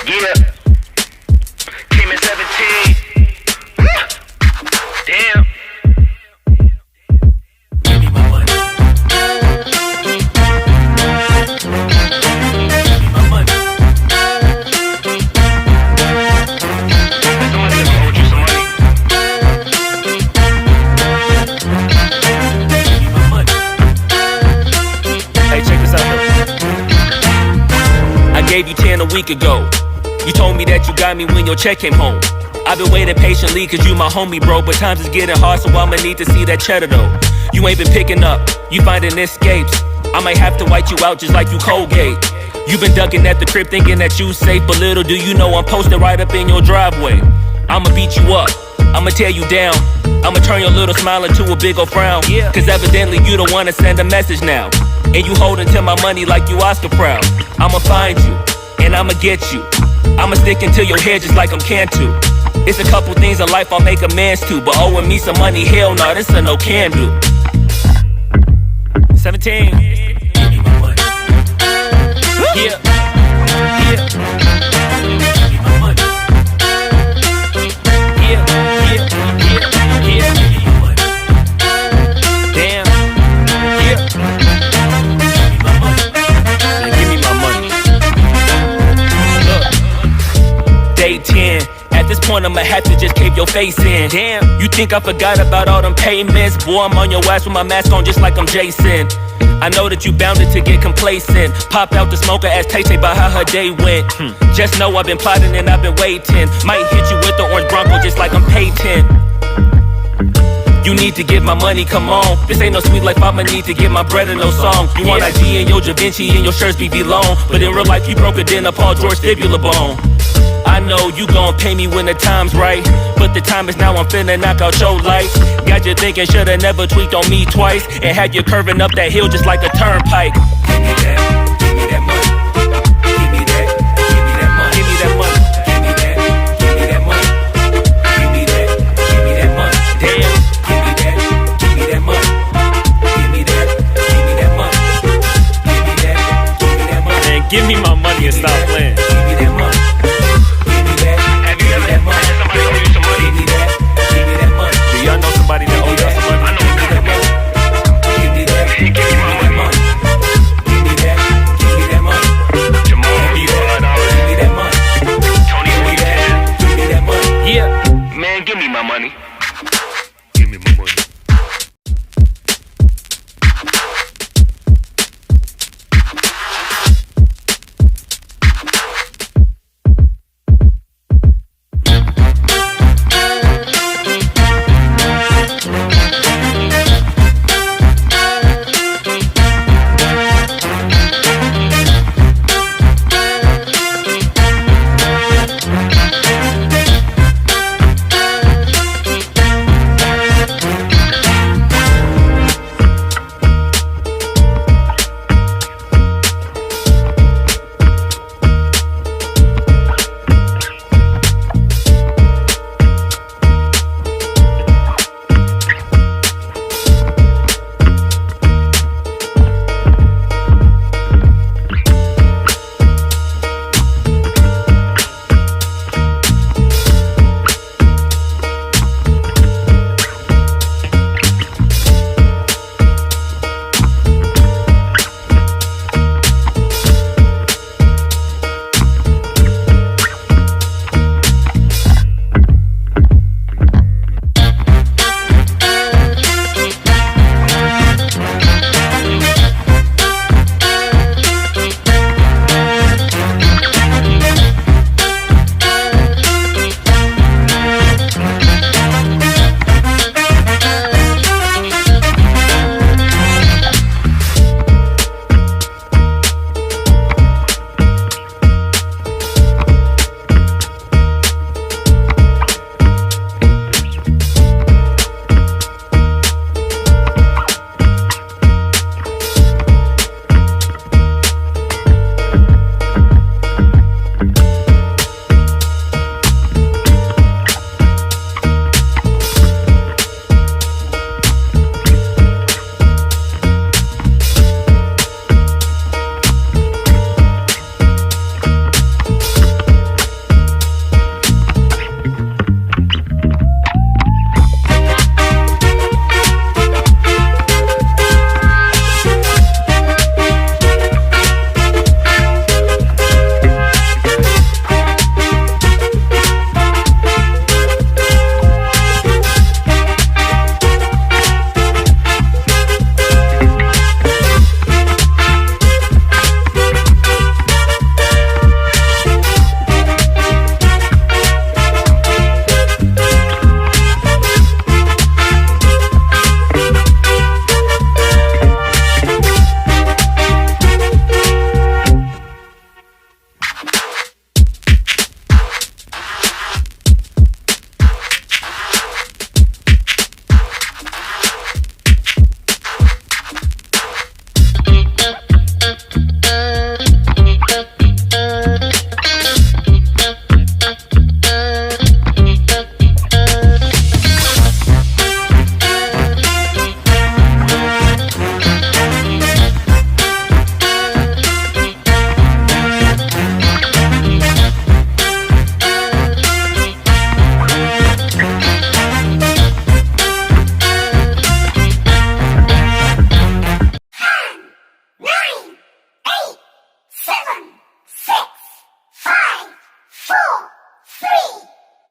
Yeah. Came in 17. Damn. Give me my money. Give me my money. Somebody ever owed you some money? Give me my money. Hey, check this out though. I gave you 10 a week ago. You told me that you got me when your check came home. I've been waiting patiently cause you my homie, bro. But times is getting hard, so I'ma need to see that cheddar though. You ain't been picking up, you finding escapes. I might have to white you out just like you Colgate. You been ducking at the crib thinking that you safe, but little do you know I'm posted right up in your driveway. I'ma beat you up, I'ma tear you down. I'ma turn your little smile into a big ol' frown. Cause evidently you don't wanna send a message now. And you holding to my money like you Oscar proud. I'ma find you, and I'ma get you. I'ma stick into your head just like I'm Cantu. It's a couple things in life I'll make amends to, but owing me some money, hell no, this a no can do. 17. Give me my money. Yeah. Yeah. Give me my money. Yeah. Yeah. Yeah. Yeah. Give me my money. Damn. Yeah. Give me my money. Now give me my money. Look. Day 10. At this point, I'ma have to just cave your face in. Damn, you think I forgot about all them payments? Boy, I'm on your ass with my mask on just like I'm Jason. I know that you bounded to get complacent. Pop out the smoker, ask Tay-Tay about how her day went. Just know I've been plotting and I've been waiting. Might hit you with the orange Bronco just like I'm Peyton. You need to get my money, come on. This ain't no sweet life, I'ma need to get my bread and no song. You want IG and your Da Vinci and your shirts be long. But in real life, you broke it in a Paul George fibula bone. I know you gon' pay me when the time's right, but the time is now, I'm finna knock out your lights. Got you thinking shoulda never tweaked on me twice, and had you curving up that hill just like a turnpike.